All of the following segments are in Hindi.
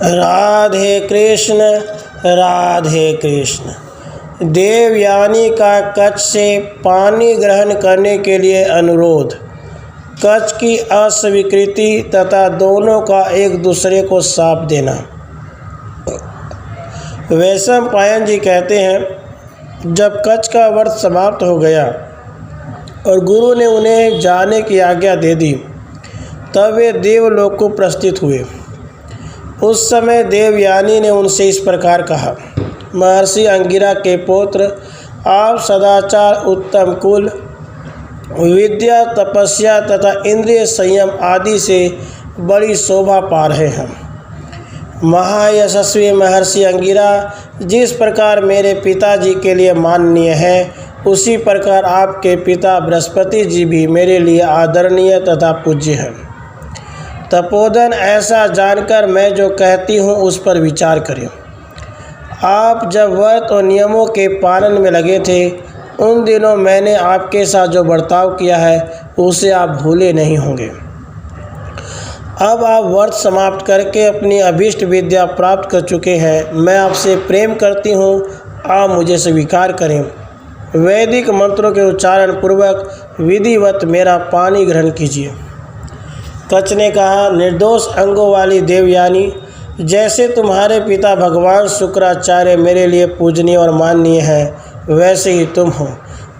राधे कृष्ण राधे कृष्ण। देवयानी का कच्छ से पानी ग्रहण करने के लिए अनुरोध। कच्छ की अस्वीकृति तथा दोनों का एक दूसरे को साप देना। वैशंपायन जी कहते हैं, जब कच्छ का व्रत समाप्त हो गया और गुरु ने उन्हें जाने की आज्ञा दे दी, तब वे देवलोक को प्रस्थित हुए। उस समय देवयानी ने उनसे इस प्रकार कहा, महर्षि अंगिरा के पुत्र, आप सदाचार, उत्तम कुल, विद्या, तपस्या तथा इंद्रिय संयम आदि से बड़ी शोभा पा रहे हैं। महायशस्वी महर्षि अंगिरा जिस प्रकार मेरे पिताजी के लिए माननीय है, उसी प्रकार आपके पिता बृहस्पति जी भी मेरे लिए आदरणीय तथा पूज्य हैं। तपोधन, ऐसा जानकर मैं जो कहती हूँ उस पर विचार करें। आप जब व्रत और नियमों के पालन में लगे थे, उन दिनों मैंने आपके साथ जो बर्ताव किया है उसे आप भूले नहीं होंगे। अब आप व्रत समाप्त करके अपनी अभीष्ट विद्या प्राप्त कर चुके हैं। मैं आपसे प्रेम करती हूँ, आप मुझे स्वीकार करें। वैदिक मंत्रों के उच्चारण पूर्वक विधिवत मेरा पानी ग्रहण कीजिए। कच्छ ने कहा, निर्दोष अंगों वाली देवयानी, जैसे तुम्हारे पिता भगवान शुक्राचार्य मेरे लिए पूजनीय और माननीय हैं, वैसे ही तुम हो,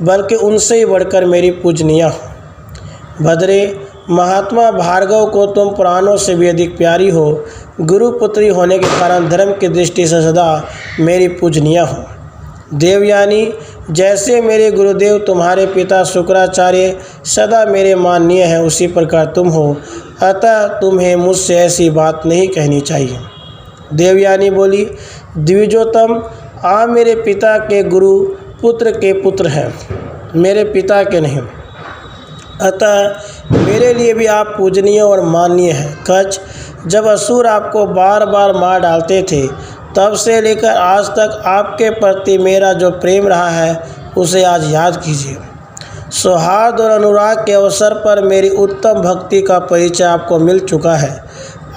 बल्कि उनसे ही बढ़कर मेरी पूजनीय हो। भद्रे, महात्मा भार्गव को तुम प्राणों से भी अधिक प्यारी हो। गुरुपुत्री होने के कारण धर्म की दृष्टि से सदा मेरी पूजनीय हो। देवयानी, जैसे मेरे गुरुदेव तुम्हारे पिता शुक्राचार्य सदा मेरे माननीय हैं, उसी प्रकार तुम हो, अतः तुम्हें मुझसे ऐसी बात नहीं कहनी चाहिए। देवयानी बोली, द्विजोत्तम, आप मेरे पिता के गुरु पुत्र के पुत्र हैं, मेरे पिता के नहीं, अतः मेरे लिए भी आप पूजनीय और माननीय हैं। कच्छ, जब असुर आपको बार बार मार डालते थे, तब से लेकर आज तक आपके प्रति मेरा जो प्रेम रहा है उसे आज याद कीजिए। सौहार्द और अनुराग के अवसर पर मेरी उत्तम भक्ति का परिचय आपको मिल चुका है।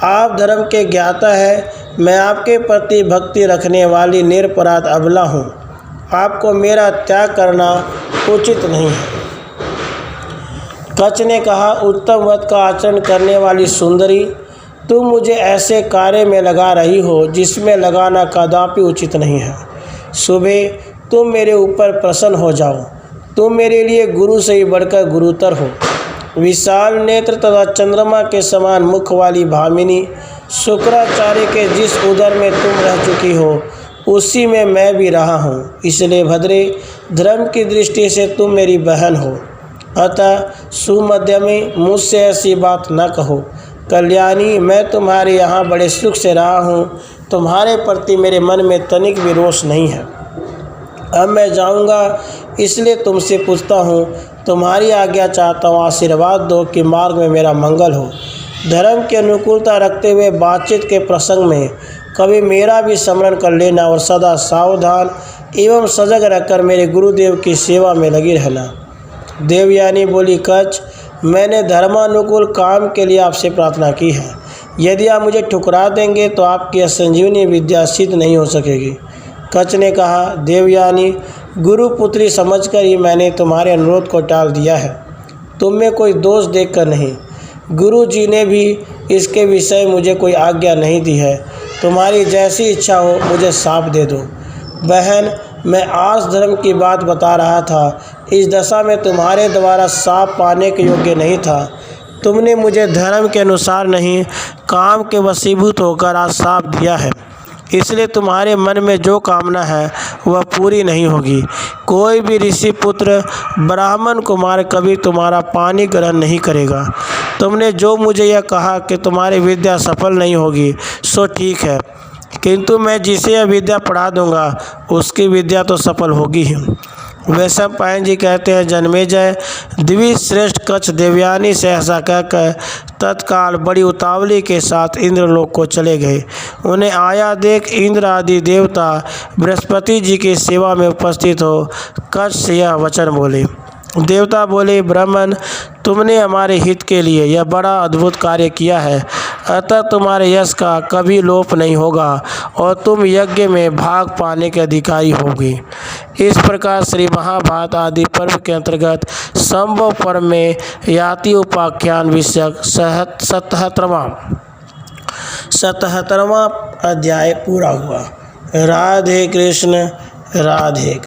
आप धर्म के ज्ञाता हैं। मैं आपके प्रति भक्ति रखने वाली निरपराध अबला हूँ। आपको मेरा त्याग करना उचित नहीं है। कच्छ ने कहा, उत्तम व्रत का आचरण करने वाली सुंदरी, तुम मुझे ऐसे कार्य में लगा रही हो जिसमें लगाना कदापि उचित नहीं है। सुबह तुम मेरे ऊपर प्रसन्न हो जाओ। तुम मेरे लिए गुरु से ही बढ़कर गुरुतर हो। विशाल नेत्र तथा चंद्रमा के समान मुख वाली भामिनी, शुक्राचार्य के जिस उदर में तुम रह चुकी हो, उसी में मैं भी रहा हूँ। इसलिए भद्रे, धर्म की दृष्टि से तुम मेरी बहन हो, अतः सुमध्यमी, मुझसे ऐसी बात न कहो। कल्याणी, मैं तुम्हारे यहाँ बड़े सुख से रहा हूँ। तुम्हारे प्रति मेरे मन में तनिक भी रोष नहीं है। अब मैं जाऊँगा, इसलिए तुमसे पूछता हूँ, तुम्हारी आज्ञा चाहता हूँ, आशीर्वाद दो कि मार्ग में मेरा मंगल हो। धर्म की अनुकूलता रखते हुए बातचीत के प्रसंग में कभी मेरा भी स्मरण कर लेना और सदा सावधान एवं सजग रहकर मेरे गुरुदेव की सेवा में लगी रहना। देवयानी बोली, कच्छ, मैंने धर्मानुकूल काम के लिए आपसे प्रार्थना की है। यदि आप मुझे ठुकरा देंगे तो आपकी संजीवनी विद्या सिद्ध नहीं हो सकेगी। कच्छ ने कहा, देवयानी, गुरुपुत्री समझकर ही मैंने तुम्हारे अनुरोध को टाल दिया है। तुम में कोई दोष देखकर नहीं। गुरु जी ने भी इसके विषय मुझे कोई आज्ञा नहीं दी है। तुम्हारी जैसी इच्छा हो, मुझे शाप दे दो। बहन, मैं आर्ष धर्म की बात बता रहा था। इस दशा में तुम्हारे द्वारा शाप पाने के योग्य नहीं था। तुमने मुझे धर्म के अनुसार नहीं, काम के वशीभूत होकर आज शाप दिया है। इसलिए तुम्हारे मन में जो कामना है वह पूरी नहीं होगी। कोई भी ऋषि पुत्र ब्राह्मण कुमार कभी तुम्हारा पानी ग्रहण नहीं करेगा। तुमने जो मुझे यह कहा कि तुम्हारी विद्या सफल नहीं होगी, सो ठीक है, किंतु मैं जिसे यह विद्या पढ़ा दूंगा उसकी विद्या तो सफल होगी ही। वैशंपायन जी कहते हैं, जन्मेजय, द्विश्रेष्ठ कच्छ देवयानी से ऐसा कहकर तत्काल बड़ी उतावली के साथ इंद्रलोक को चले गए। उन्हें आया देख इंद्र आदि देवता बृहस्पति जी की सेवा में उपस्थित हो कच्छ से यह वचन बोले। देवता बोले, ब्राह्मण, तुमने हमारे हित के लिए यह बड़ा अद्भुत कार्य किया है। अतः तुम्हारे यश का कभी लोप नहीं होगा और तुम यज्ञ में भाग पाने के अधिकारी होगे। इस प्रकार श्री महाभारत आदि पर्व के अंतर्गत संभव पर्व में याति उपाख्यान विषयक 77वां अध्याय पूरा हुआ। राधे कृष्ण राधे।